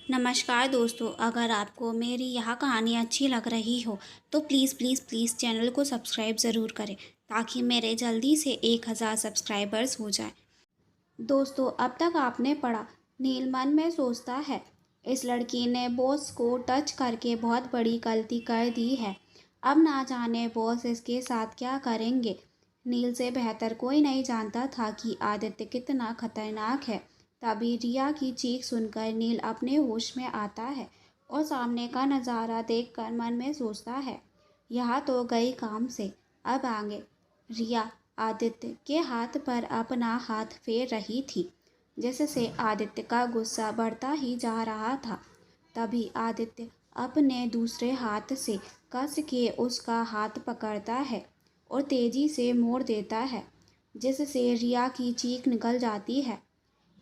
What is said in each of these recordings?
नमस्कार दोस्तों, अगर आपको मेरी यह कहानी अच्छी लग रही हो तो प्लीज़ प्लीज़ प्लीज़ चैनल को सब्सक्राइब ज़रूर करें ताकि मेरे जल्दी से 1000 सब्सक्राइबर्स हो जाए। दोस्तों, अब तक आपने पढ़ा। नील मन में सोचता है, इस लड़की ने बॉस को टच करके बहुत बड़ी गलती कर दी है। अब ना जाने बॉस इसके साथ क्या करेंगे। नील से बेहतर कोई नहीं जानता था कि आदित्य कितना खतरनाक है। तभी रिया की चीख सुनकर नील अपने होश में आता है और सामने का नज़ारा देखकर मन में सोचता है, यह तो गई काम से, अब आगे। रिया आदित्य के हाथ पर अपना हाथ फेर रही थी, जिससे आदित्य का गुस्सा बढ़ता ही जा रहा था। तभी आदित्य अपने दूसरे हाथ से कस के उसका हाथ पकड़ता है और तेजी से मोड़ देता है, जिससे रिया की चीख निकल जाती है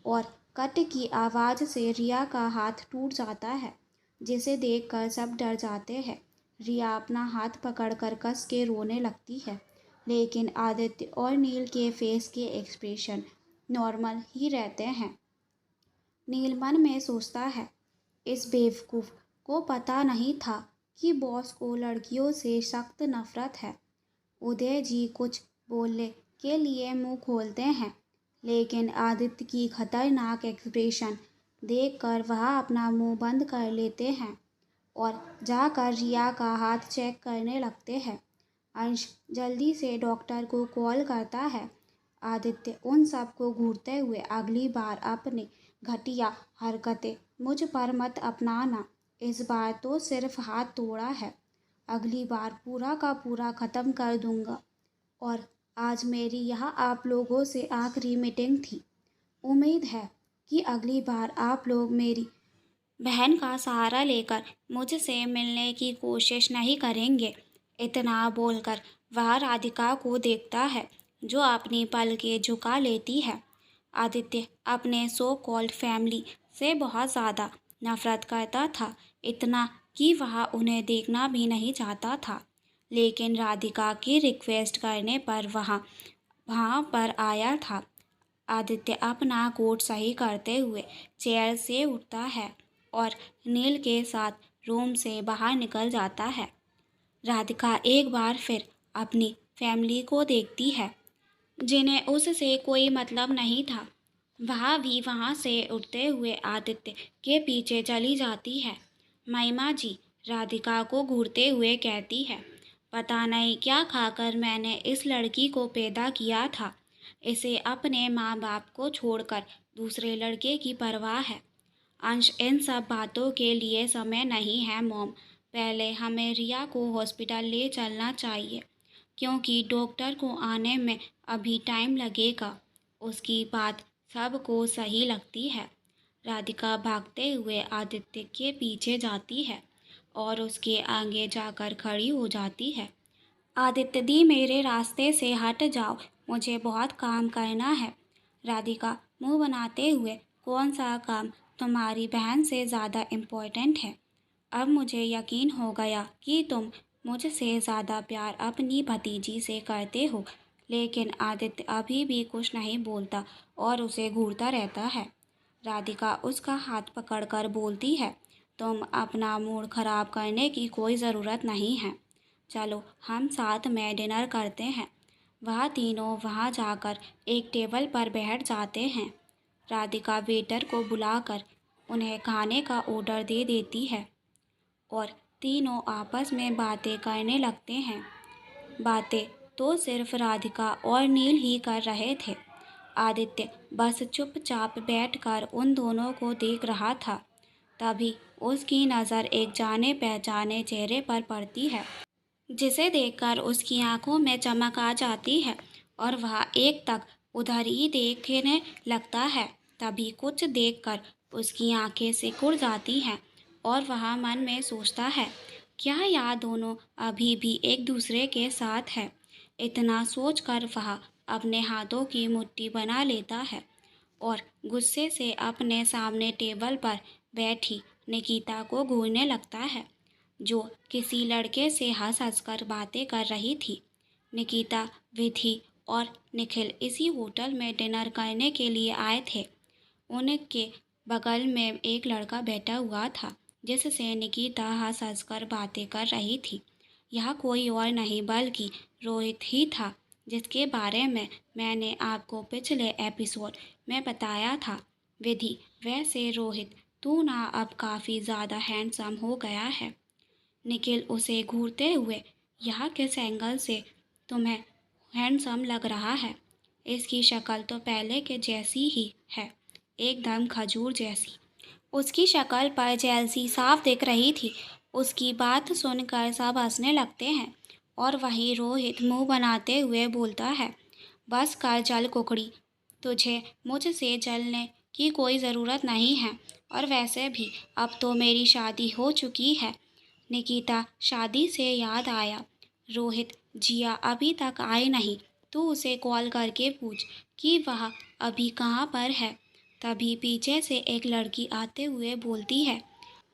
और कट की आवाज़ से रिया का हाथ टूट जाता है, जिसे देखकर सब डर जाते हैं। रिया अपना हाथ पकड़कर कस के रोने लगती है, लेकिन आदित्य और नील के फेस के एक्सप्रेशन नॉर्मल ही रहते हैं। नील मन में सोचता है, इस बेवकूफ़ को पता नहीं था कि बॉस को लड़कियों से सख्त नफरत है। उदय जी कुछ बोलने के लिए मुंह खोलते हैं, लेकिन आदित्य की खतरनाक एक्सप्रेशन देखकर वह अपना मुंह बंद कर लेते हैं और जाकर रिया का हाथ चेक करने लगते हैं। अंश जल्दी से डॉक्टर को कॉल करता है। आदित्य उन सबको घूरते हुए, अगली बार अपनी घटिया हरकतें मुझ पर मत अपनाना। इस बार तो सिर्फ हाथ तोड़ा है, अगली बार पूरा का पूरा ख़त्म कर दूंगा। और आज मेरी यह आप लोगों से आखिरी मीटिंग थी। उम्मीद है कि अगली बार आप लोग मेरी बहन का सहारा लेकर मुझसे मिलने की कोशिश नहीं करेंगे। इतना बोलकर वह राधिका को देखता है, जो अपनी पलकें झुका लेती है। आदित्य अपने सो कॉल्ड फैमिली से बहुत ज़्यादा नफरत करता था, इतना कि वह उन्हें देखना भी नहीं चाहता था। लेकिन राधिका की रिक्वेस्ट करने पर वहाँ पर आया था। आदित्य अपना कोट सही करते हुए चेयर से उठता है और नील के साथ रूम से बाहर निकल जाता है। राधिका एक बार फिर अपनी फैमिली को देखती है, जिन्हें उससे कोई मतलब नहीं था। वह भी वहाँ से उठते हुए आदित्य के पीछे चली जाती है। महिमा जी राधिका को घूरते हुए कहती है, पता नहीं क्या खाकर मैंने इस लड़की को पैदा किया था। इसे अपने माँ बाप को छोड़कर दूसरे लड़के की परवाह है। अंश इन सब बातों के लिए समय नहीं है मॉम। पहले हमें रिया को हॉस्पिटल ले चलना चाहिए, क्योंकि डॉक्टर को आने में अभी टाइम लगेगा। उसकी बात सबको सही लगती है। राधिका भागते हुए आदित्य के पीछे जाती है और उसके आगे जाकर खड़ी हो जाती है। आदित्य दी, मेरे रास्ते से हट जाओ, मुझे बहुत काम करना है। राधिका मुंह बनाते हुए, कौन सा काम तुम्हारी बहन से ज़्यादा इम्पोर्टेंट है? अब मुझे यकीन हो गया कि तुम मुझसे ज़्यादा प्यार अपनी भतीजी से करते हो। लेकिन आदित्य अभी भी कुछ नहीं बोलता और उसे घूरता रहता है। राधिका उसका हाथ पकड़कर बोलती है, तुम अपना मूड खराब करने की कोई ज़रूरत नहीं है। चलो हम साथ में डिनर करते हैं। वह तीनों वहां जाकर एक टेबल पर बैठ जाते हैं। राधिका वेटर को बुलाकर उन्हें खाने का ऑर्डर दे देती है और तीनों आपस में बातें करने लगते हैं। बातें तो सिर्फ राधिका और नील ही कर रहे थे। आदित्य बस चुपचाप बैठकर उन दोनों को देख रहा था। तभी उसकी नज़र एक जाने पहचाने चेहरे पर पड़ती है, जिसे देखकर उसकी आंखों में चमक आ जाती है और वह एक तक उधर ही देखने लगता है। तभी कुछ देखकर उसकी आंखें सिकुड़ जाती हैं और वह मन में सोचता है, क्या यह दोनों अभी भी एक दूसरे के साथ है। इतना सोचकर वह अपने हाथों की मुट्ठी बना लेता है और गुस्से से अपने सामने टेबल पर बैठी निकिता को घूरने लगता है, जो किसी लड़के से हंस हंस कर बातें कर रही थी। निकिता, विधि और निखिल इसी होटल में डिनर करने के लिए आए थे। उनके बगल में एक लड़का बैठा हुआ था जिससे निकिता हंस हंस कर बातें कर रही थी। यह कोई और नहीं बल्कि रोहित ही था, जिसके बारे में मैंने आपको पिछले एपिसोड में बताया था। विधि, वैसे रोहित, तू ना अब काफ़ी ज़्यादा हैंडसम हो गया है। निखिल उसे घूरते हुए, यह किस एंगल से तुम्हें हैंडसम लग रहा है? इसकी शक्ल तो पहले के जैसी ही है, एकदम खजूर जैसी। उसकी शक्ल पर जेलसी साफ दिख रही थी। उसकी बात सुनकर सब हंसने लगते हैं और वहीं रोहित मुंह बनाते हुए बोलता है, बस कर जल कुकड़ी, तुझे मुझसे जलने की कोई ज़रूरत नहीं है। और वैसे भी अब तो मेरी शादी हो चुकी है। निकिता शादी से याद आया, रोहित, जिया अभी तक आई नहीं, तू उसे कॉल करके पूछ कि वह अभी कहाँ पर है। तभी पीछे से एक लड़की आते हुए बोलती है,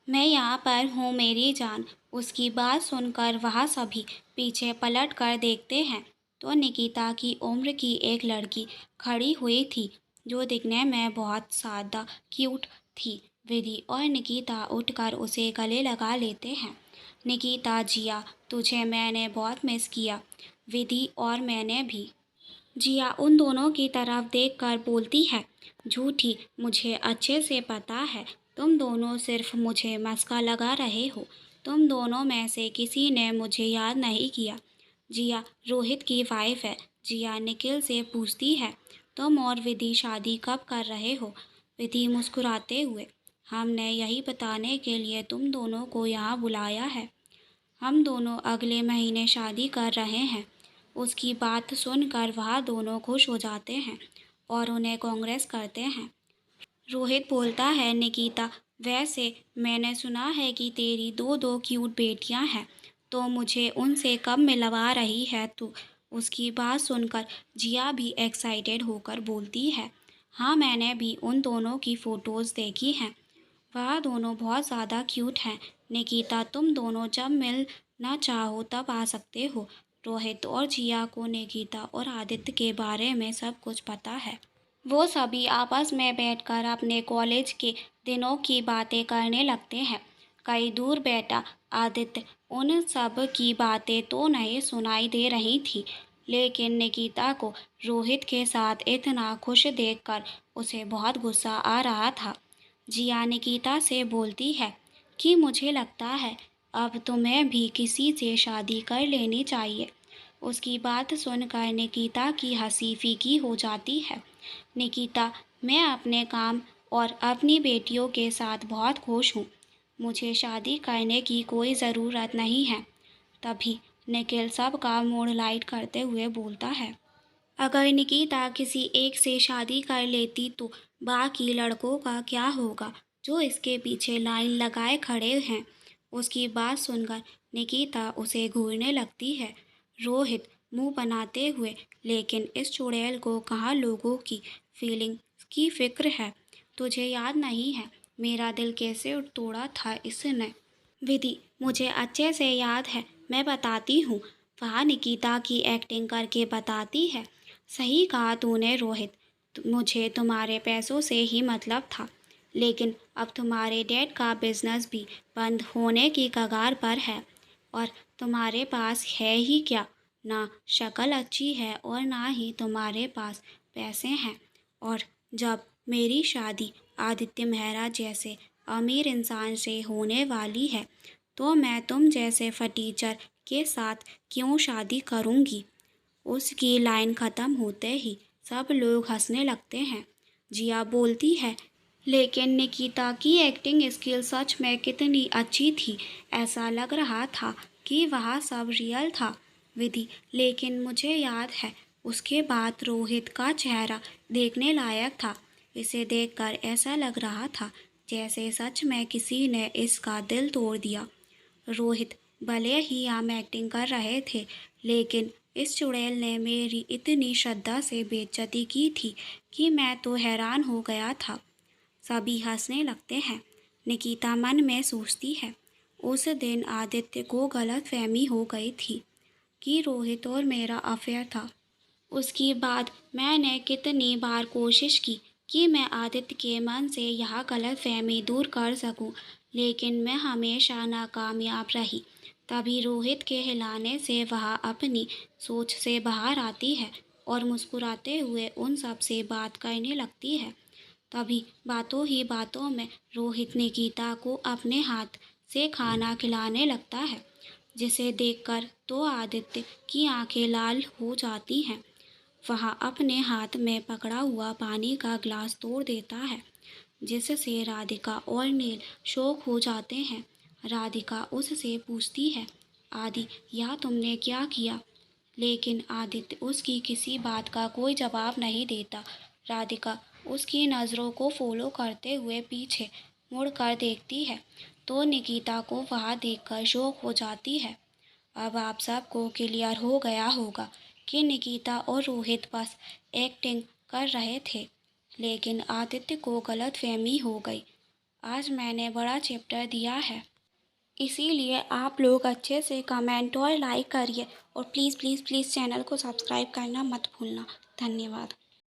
मैं यहाँ पर हूँ मेरी जान। उसकी बात सुनकर वह सभी पीछे पलट कर देखते हैं तो निकिता की उम्र की एक लड़की खड़ी हुई थी जो दिखने में बहुत सादा क्यूट थी। विधि और निकिता उठकर उसे गले लगा लेते हैं। निकिता, जिया, तुझे मैंने बहुत मिस किया। विधि और मैंने भी। जिया उन दोनों की तरफ देखकर बोलती है, झूठी, मुझे अच्छे से पता है तुम दोनों सिर्फ मुझे मस्का लगा रहे हो। तुम दोनों में से किसी ने मुझे याद नहीं किया। जिया रोहित की वाइफ है। जिया निखिल से पूछती है, तुम और विधि शादी कब कर रहे हो? विधि मुस्कुराते हुए, हमने यही बताने के लिए तुम दोनों को यहाँ बुलाया है। हम दोनों अगले महीने शादी कर रहे हैं। उसकी बात सुनकर वह दोनों खुश हो जाते हैं और उन्हें कांग्रेस करते हैं। रोहित बोलता है, निकिता, वैसे मैंने सुना है कि तेरी दो दो क्यूट बेटियां हैं, तो मुझे उनसे कब मिलवा रही है तू? उसकी बात सुनकर जिया भी एक्साइटेड होकर बोलती है, हाँ, मैंने भी उन दोनों की फ़ोटोज़ देखी हैं। वह दोनों बहुत ज़्यादा क्यूट हैं। निकिता, तुम दोनों जब मिलना चाहो तब आ सकते हो। रोहित और जिया को निकिता और आदित्य के बारे में सब कुछ पता है। वो सभी आपस में बैठकर अपने कॉलेज के दिनों की बातें करने लगते हैं। कई दूर बैठा आदित्य उन सब की बातें तो नहीं सुनाई दे रही थी, लेकिन निकिता को रोहित के साथ इतना खुश देखकर उसे बहुत गुस्सा आ रहा था। जिया निकिता से बोलती है कि मुझे लगता है अब तुम्हें भी किसी से शादी कर लेनी चाहिए। उसकी बात सुनकर निकिता की हंसी फीकी हो जाती है। निकिता, मैं अपने काम और अपनी बेटियों के साथ बहुत खुश हूँ। मुझे शादी करने की कोई ज़रूरत नहीं है। तभी निखिल सबका मूड लाइट करते हुए बोलता है, अगर निकिता किसी एक से शादी कर लेती तो बाकी लड़कों का क्या होगा जो इसके पीछे लाइन लगाए खड़े हैं? उसकी बात सुनकर निकिता उसे घूरने लगती है। रोहित मुंह बनाते हुए, लेकिन इस चुड़ैल को कहाँ लोगों की फीलिंग्स की फिक्र है? तुझे याद नहीं है मेरा दिल कैसे तोड़ा था इसने? विधि, मुझे अच्छे से याद है, मैं बताती हूँ। वहाँ निकिता की एक्टिंग करके बताती है, सही कहा तूने रोहित, मुझे तुम्हारे पैसों से ही मतलब था, लेकिन अब तुम्हारे डैड का बिजनेस भी बंद होने की कगार पर है और तुम्हारे पास है ही क्या? ना शक्ल अच्छी है और ना ही तुम्हारे पास पैसे हैं। और जब मेरी शादी आदित्य मेहरा जैसे अमीर इंसान से होने वाली है तो मैं तुम जैसे फटीचर के साथ क्यों शादी करूँगी? उसकी लाइन ख़त्म होते ही सब लोग हंसने लगते हैं। जिया बोलती है, लेकिन निकिता की एक्टिंग स्किल सच में कितनी अच्छी थी। ऐसा लग रहा था कि वह सब रियल था। विधि, लेकिन मुझे याद है उसके बाद रोहित का चेहरा देखने लायक था। इसे देखकर ऐसा लग रहा था जैसे सच में किसी ने इसका दिल तोड़ दिया। रोहित, भले ही हम एक्टिंग कर रहे थे, लेकिन इस चुड़ैल ने मेरी इतनी श्रद्धा से बेइज्जती की थी कि मैं तो हैरान हो गया था। सभी हंसने लगते हैं। निकिता मन में सोचती है, उस दिन आदित्य को गलतफहमी हो गई थी कि रोहित और मेरा अफेयर था। उसके बाद मैंने कितनी बार कोशिश की कि मैं आदित्य के मन से यह गलतफहमी दूर कर सकूं, लेकिन मैं हमेशा नाकामयाब रही। तभी रोहित के हिलाने से वह अपनी सोच से बाहर आती है और मुस्कुराते हुए उन सब से बात करने लगती है। तभी बातों ही बातों में रोहित निकिता को अपने हाथ से खाना खिलाने लगता है, जिसे देखकर तो आदित्य की आंखें लाल हो जाती हैं। वह अपने हाथ में पकड़ा हुआ पानी का ग्लास तोड़ देता है, जिससे राधिका और नील शॉक हो जाते हैं। राधिका उससे पूछती है, आदि यह तुमने क्या किया? लेकिन आदित्य उसकी किसी बात का कोई जवाब नहीं देता। राधिका उसकी नज़रों को फॉलो करते हुए पीछे मुड़कर देखती है, तो निकिता को वहाँ देखकर शॉक हो जाती है। अब आप सबको क्लियर हो गया होगा कि निकिता और रोहित बस एक्टिंग कर रहे थे, लेकिन आदित्य को गलतफहमी हो गई। आज मैंने बड़ा चैप्टर दिया है, इसीलिए आप लोग अच्छे से कमेंट और लाइक करिए और प्लीज़ प्लीज़ प्लीज़ चैनल को सब्सक्राइब करना मत भूलना। धन्यवाद।